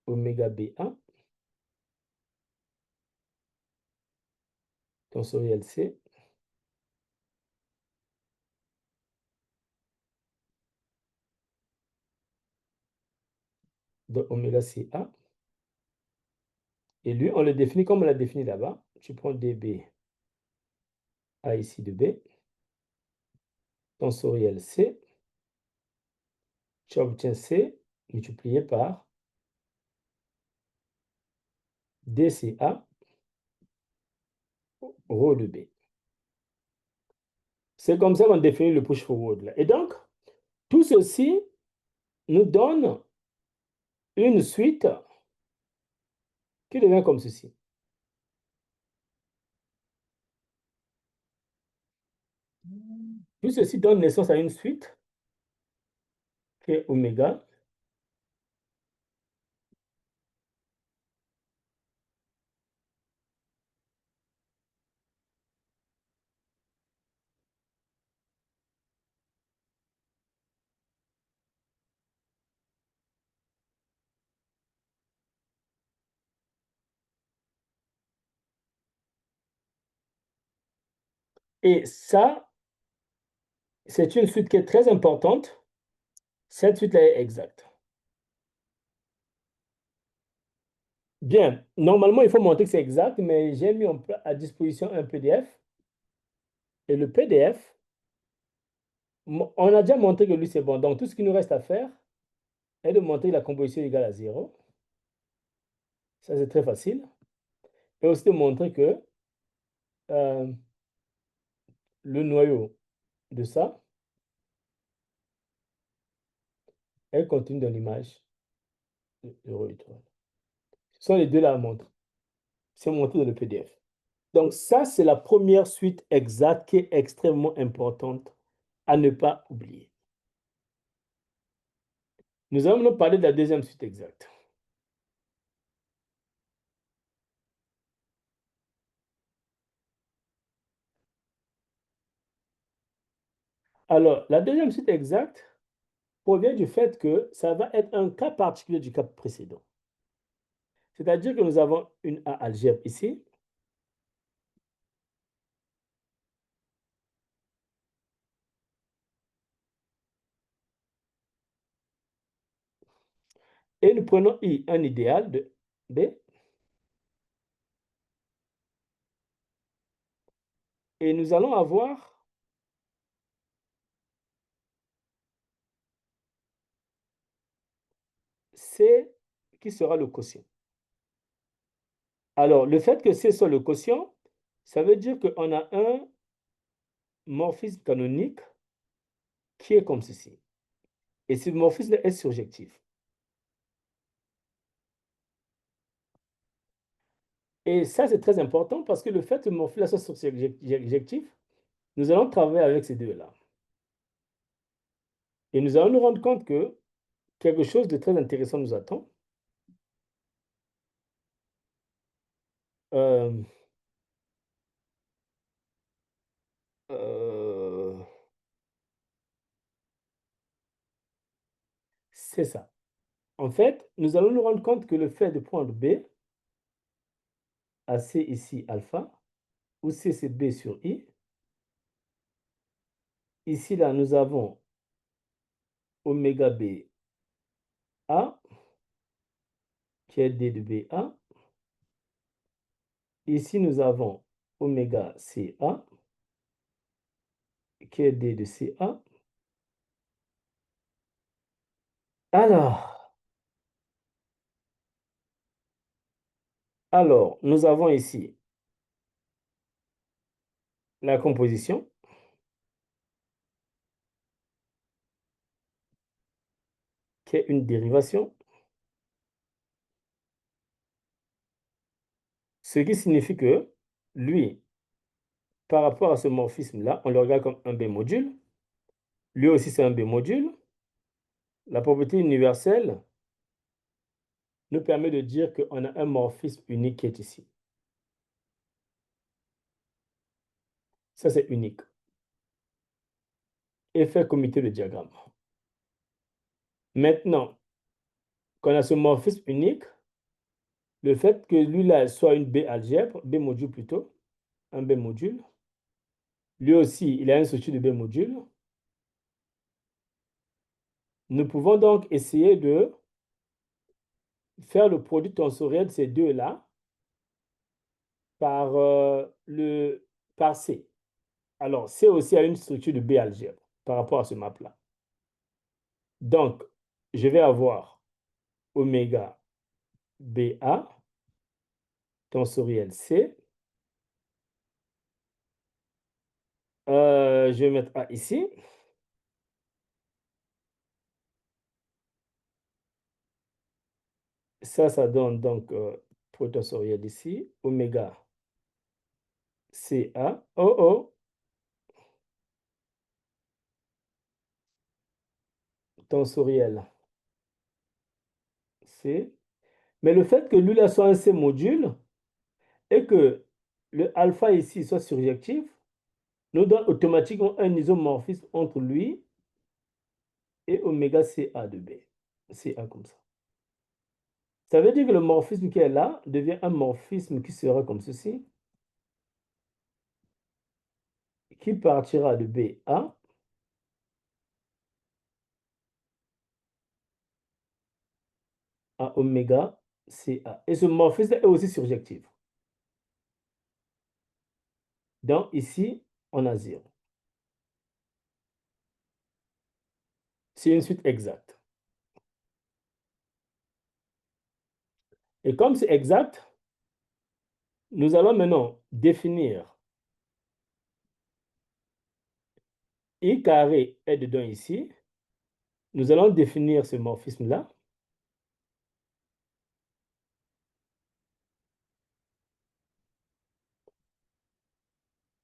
oméga BA, tensoriel C, donc oméga CA. Et lui, on le définit comme on l'a défini là-bas. Tu prends DB A ici de B, tensoriel C, tu obtiens C multiplié par DCA, rho de B. C'est comme ça qu'on définit le push-forward, là. Et donc, tout ceci nous donne une suite qui devient comme ceci. Tout ceci donne naissance à une suite qui est oméga. Et ça, c'est une suite qui est très importante. Cette suite-là est exacte. Bien, normalement, il faut montrer que c'est exact, mais j'ai mis à disposition un PDF. Et le PDF, on a déjà montré que lui, c'est bon. Donc, tout ce qu'il nous reste à faire est de montrer que la composition est égale à 0. Ça, c'est très facile. Et aussi de montrer que euh, le noyau de ça est contenu dans l'image de rho étoile. Ce sont les deux là à montrer. C'est montré dans le PDF. Donc, ça, c'est la première suite exacte qui est extrêmement importante à ne pas oublier. Nous allons nous parler de la deuxième suite exacte. Alors, la deuxième suite exacte provient du fait que ça va être un cas particulier du cas précédent. C'est-à-dire que nous avons une A algèbre ici. Et nous prenons I, un idéal de B. Et nous allons avoir C qui sera le quotient. Alors, le fait que C soit le quotient, ça veut dire qu'on a un morphisme canonique qui est comme ceci. Et ce morphisme est surjectif. Et ça, c'est très important parce que le fait que le morphisme soit surjectif, nous allons travailler avec ces deux-là. Et nous allons nous rendre compte que quelque chose de très intéressant nous attend. Euh, euh, c'est ça. En fait, nous allons nous rendre compte que le fait de prendre B, à C ici alpha, où C c'est B sur I, ici là nous avons oméga B A, qui est D de B A. Ici nous avons oméga C A, qui est D de C A. Alors, nous avons ici la composition, qui est une dérivation, ce qui signifie que lui, par rapport à ce morphisme-là, on le regarde comme un B module. Lui aussi, c'est un B module. La propriété universelle nous permet de dire qu'on a un morphisme unique qui est ici. Ça, c'est unique. Effet comité de diagramme. Maintenant qu'on a ce morphisme unique, le fait que lui-là soit une B algèbre, B module plutôt, un B module, lui aussi, il a une structure de B module. Nous pouvons donc essayer de faire le produit tensoriel de ces deux-là par, par C. Alors, C aussi a une structure de B algèbre par rapport à ce map-là. Donc, je vais avoir oméga BA tensoriel C Je vais mettre A ici. Ça donne donc potentiel ici, oméga CA. Oh, oh, tensoriel C. Mais le fait que lui là soit un C module et que le alpha ici soit surjectif, nous donne automatiquement un isomorphisme entre lui et oméga CA de B. CA comme ça. Ça veut dire que le morphisme qui est là devient un morphisme qui sera comme ceci, qui partira de BA à oméga CA. Et ce morphisme est aussi surjectif. Donc ici, on a 0. C'est une suite exacte. Et comme c'est exact, nous allons maintenant définir I carré est dedans ici. Nous allons définir ce morphisme-là.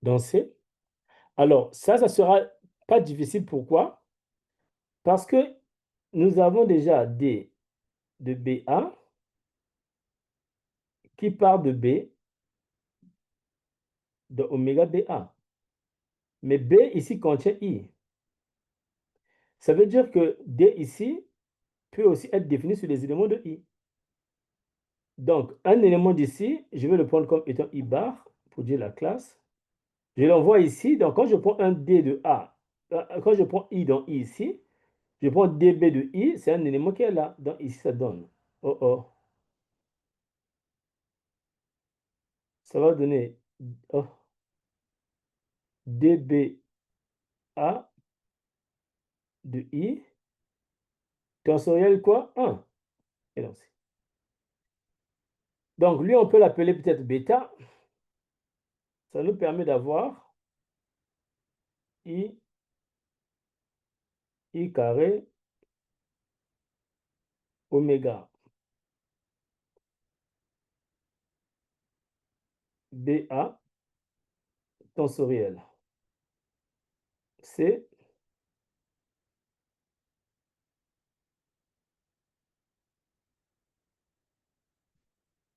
Dans C. Alors, ça sera pas difficile. Pourquoi? Parce que nous avons déjà D de BA qui part de B de oméga BA. Mais B ici contient I. Ça veut dire que D ici peut aussi être défini sur les éléments de I. Donc, un élément d'ici, je vais le prendre comme étant I bar pour dire la classe. Je l'envoie ici. Donc, quand je prends un D de A, quand je prends I dans I ici, je prends DB de I, c'est un élément qui est là. Donc, ici, ça donne. Oh, oh. Ça va donner oh, DBA de I. Tensoriel quoi? 1. Et donc, lui, on peut l'appeler peut-être bêta. Ça nous permet d'avoir I carré oméga BA tensoriel C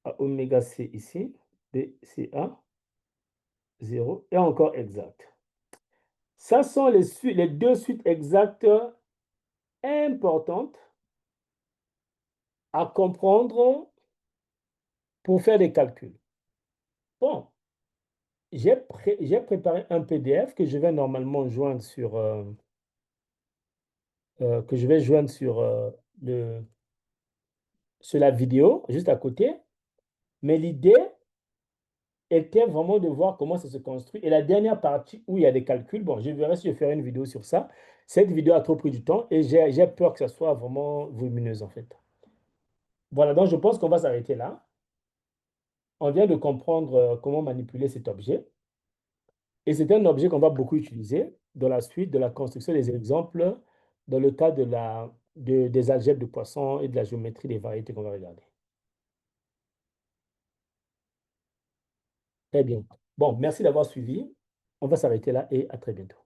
à oméga C ici, BCA 0 et encore exact. Ça sont les deux suites exactes importantes à comprendre pour faire des calculs. Bon, j'ai préparé un PDF que je vais normalement joindre sur, que je vais joindre sur, sur la vidéo, juste à côté. Mais l'idée était vraiment de voir comment ça se construit. Et la dernière partie où il y a des calculs, bon, je verrai si je ferai une vidéo sur ça. Cette vidéo a trop pris du temps et j'ai peur que ça soit vraiment volumineuse en fait. Voilà, donc je pense qu'on va s'arrêter là. On vient de comprendre comment manipuler cet objet. Et c'est un objet qu'on va beaucoup utiliser dans la suite de la construction des exemples dans le cas des algèbres de Poisson et de la géométrie des variétés qu'on va regarder. Très bien. Bon, merci d'avoir suivi. On va s'arrêter là et à très bientôt.